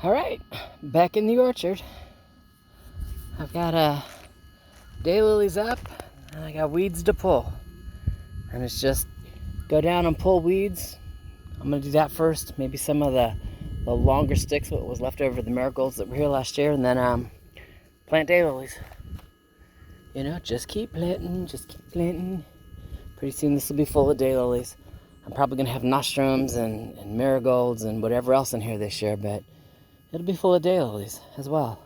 All right, back in the orchard. I've got daylilies up, and I got weeds to pull. And it's just go down and pull weeds. I'm gonna do that first. Maybe some of the longer sticks, what was left over the marigolds that were here last year, and then plant daylilies. You know, just keep planting, just keep planting. Pretty soon this will be full of daylilies. I'm probably gonna have nostrums and marigolds and whatever else in here this year, but it'll be full of daylilies as well.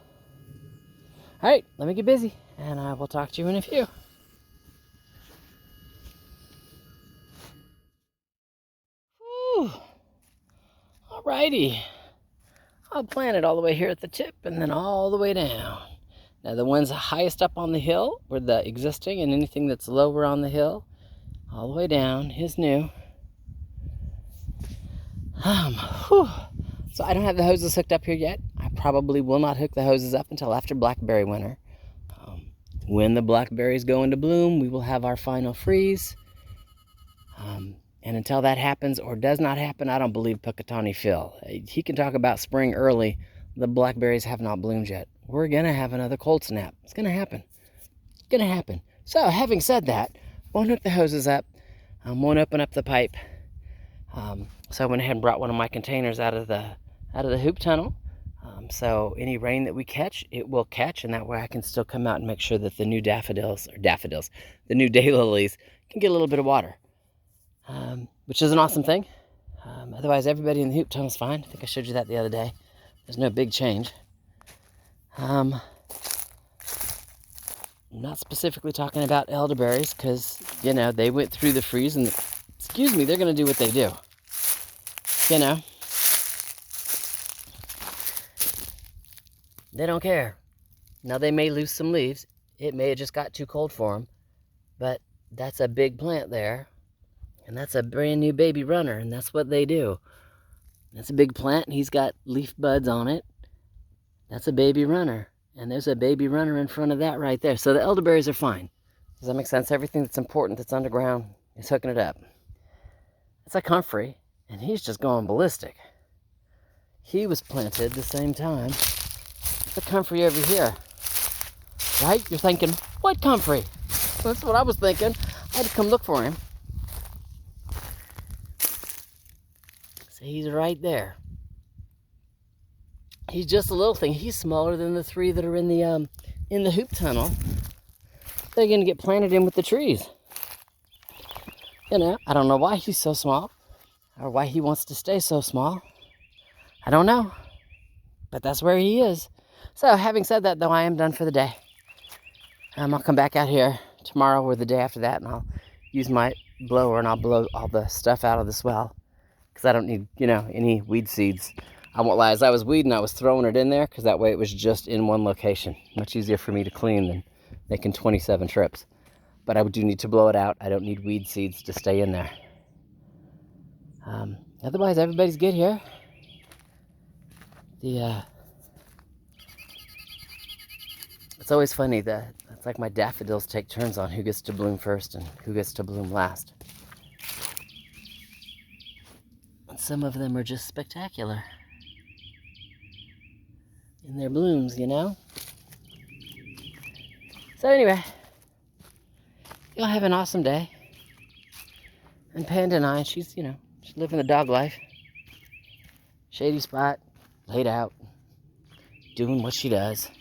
All right, let me get busy, and I will talk to you in a few. Whew. Alrighty. I'll plant it all the way here at the tip and then all the way down. Now the ones highest up on the hill were the existing, and anything that's lower on the hill, all the way down, is new. So I don't have the hoses hooked up here yet. I probably will not hook the hoses up until after blackberry winter. When the blackberries go into bloom, we will have our final freeze. And until that happens or does not happen, I don't believe Pocatani Phil. He can talk about spring early. The blackberries have not bloomed yet. We're going to have another cold snap. It's going to happen. It's going to happen. So, having said that, won't hook the hoses up. Won't open up the pipe. So I went ahead and brought one of my containers out of the hoop tunnel. So any rain that we catch, it will catch, and that way I can still come out and make sure that the new the new daylilies can get a little bit of water. Which is an awesome thing. Otherwise, everybody in the hoop tunnel is fine. I think I showed you that the other day. There's no big change. I'm not specifically talking about elderberries because, you know, they went through the freeze and, they're going to do what they do. You know, they don't care. Now, they may lose some leaves. It may have just got too cold for them. But that's a big plant there. And that's a brand new baby runner, and that's what they do. That's a big plant, and he's got leaf buds on it. That's a baby runner. And there's a baby runner in front of that right there. So the elderberries are fine. Does that make sense? Everything that's important that's underground is hooking it up. It's like Humphrey, and he's just going ballistic. He was planted the same time. It's like Humphrey over here. Right? You're thinking, what Humphrey? That's what I was thinking. I had to come look for him. He's right there. He's just a little thing. He's smaller than the three that are in the hoop tunnel. They're going to get planted in with the trees. You know, I don't know why he's so small or why he wants to stay so small. I don't know. But that's where he is. So having said that, though, I am done for the day. I'll come back out here tomorrow or the day after that, and I'll use my blower and I'll blow all the stuff out of the swell. Because I don't need, any weed seeds. I won't lie, as I was weeding, I was throwing it in there because that way it was just in one location. Much easier for me to clean than making 27 trips. But I do need to blow it out. I don't need weed seeds to stay in there. Otherwise, everybody's good here. It's always funny that it's like my daffodils take turns on who gets to bloom first and who gets to bloom last. Some of them are just spectacular in their blooms, you know? So anyway, you'll have an awesome day. And Panda 9, she's living the dog life. Shady spot, laid out, doing what she does.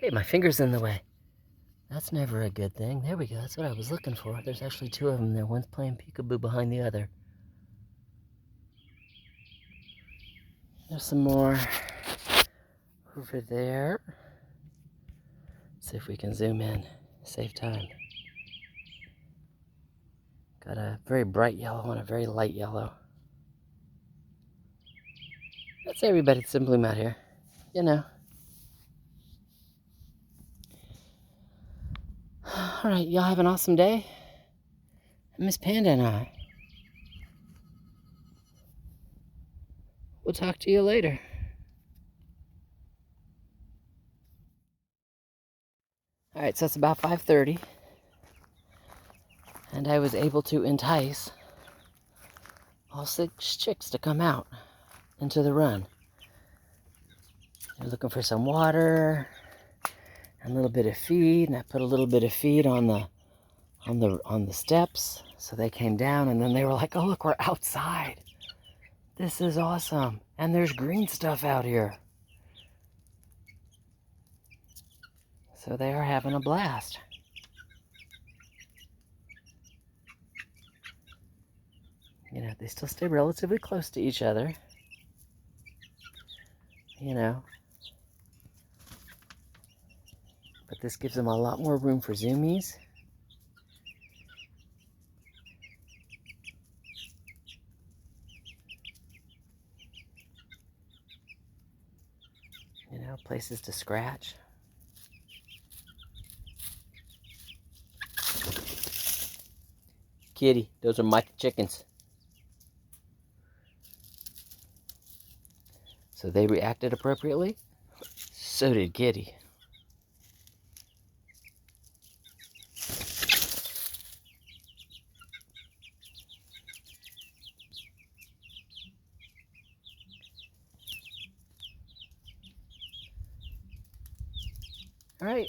Hey, my finger's in the way. That's never a good thing. There we go. That's what I was looking for. There's actually two of them there. One's playing peekaboo behind the other. There's some more over there. Let's see if we can zoom in. Save time. Got a very bright yellow and a very light yellow. That's everybody that's in bloom out here. You know. All right, y'all have an awesome day. Miss Panda and I. We'll talk to you later. All right, so it's about 5:30. And I was able to entice all 6 chicks to come out into the run. They're looking for some water and a little bit of feed, and I put a little bit of feed on the steps, so they came down, and then they were like, "Oh, look, we're outside. This is awesome, and there's green stuff out here." So they are having a blast. You know, they still stay relatively close to each other. You know, but this gives them a lot more room for zoomies. You know, places to scratch. Kitty, those are my chickens. So they reacted appropriately. So did Kitty. All right.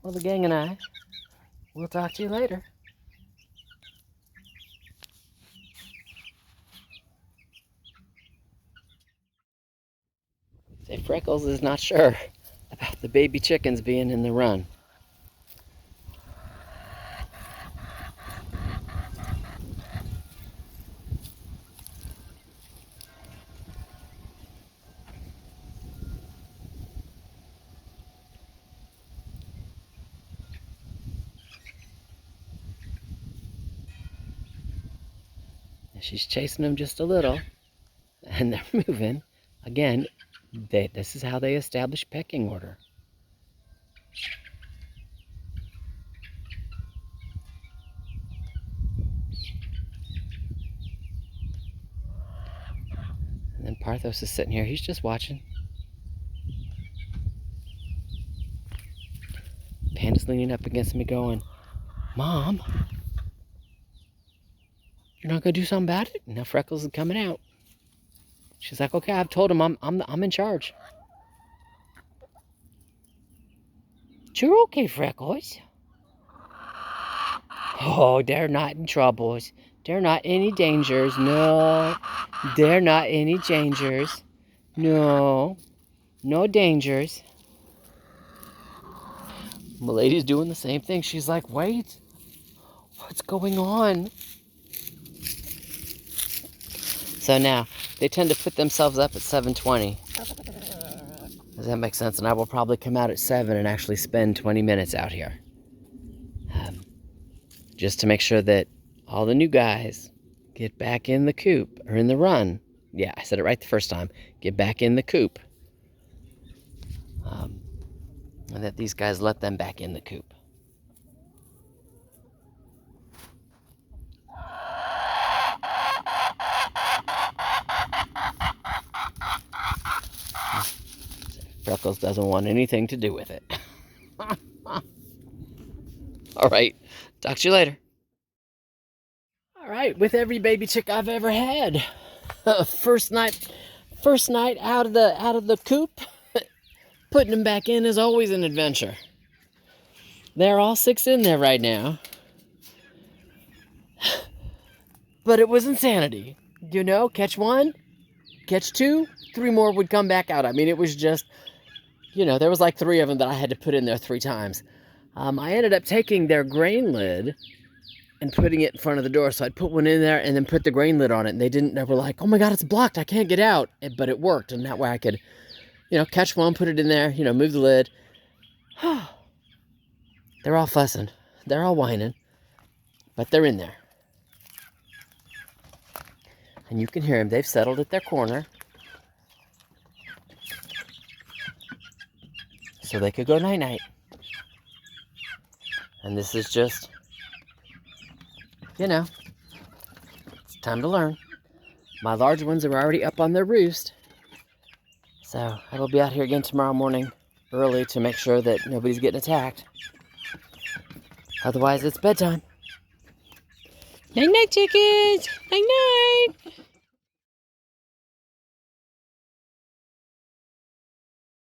Well, the gang and I, we'll talk to you later. Say, Freckles is not sure about the baby chickens being in the run. She's chasing them just a little, and they're moving. Again, this is how they establish pecking order. And then Parthos is sitting here. He's just watching. Panda's leaning up against me going, "Mom, you're not going to do something about it?" Now Freckles is coming out. She's like, "Okay, I've told him I'm in charge." "You're okay, Freckles." "Oh, they're not in troubles. They're not any dangers. No, they're not any dangers. No, no dangers." Milady's doing the same thing. She's like, "Wait, what's going on?" So now, they tend to put themselves up at 7:20. Does that make sense? And I will probably come out at 7 and actually spend 20 minutes out here. Just to make sure that all the new guys get back in the coop, or in the run. Yeah, I said it right the first time. Get back in the coop. And that these guys let them back in the coop. Freckles doesn't want anything to do with it. All right, talk to you later. All right, with every baby chick I've ever had, first night out of the coop, putting them back in is always an adventure. They're all 6 in there right now, but it was insanity. You know, catch 1, catch 2, 3 more would come back out. I mean, it was just, you know, there was like 3 of them that I had to put in there 3 times. I ended up taking their grain lid and putting it in front of the door. So I'd put one in there and then put the grain lid on it. And they were like, "Oh my God, it's blocked. I can't get out." But it worked. And that way I could, you know, catch one, put it in there, you know, move the lid. They're all fussing. They're all whining. But they're in there. And you can hear them. They've settled at their corner. So they could go night-night. And this is just, you know, it's time to learn. My large ones are already up on their roost. So I will be out here again tomorrow morning early to make sure that nobody's getting attacked. Otherwise, it's bedtime. Night night, chickens. Night night.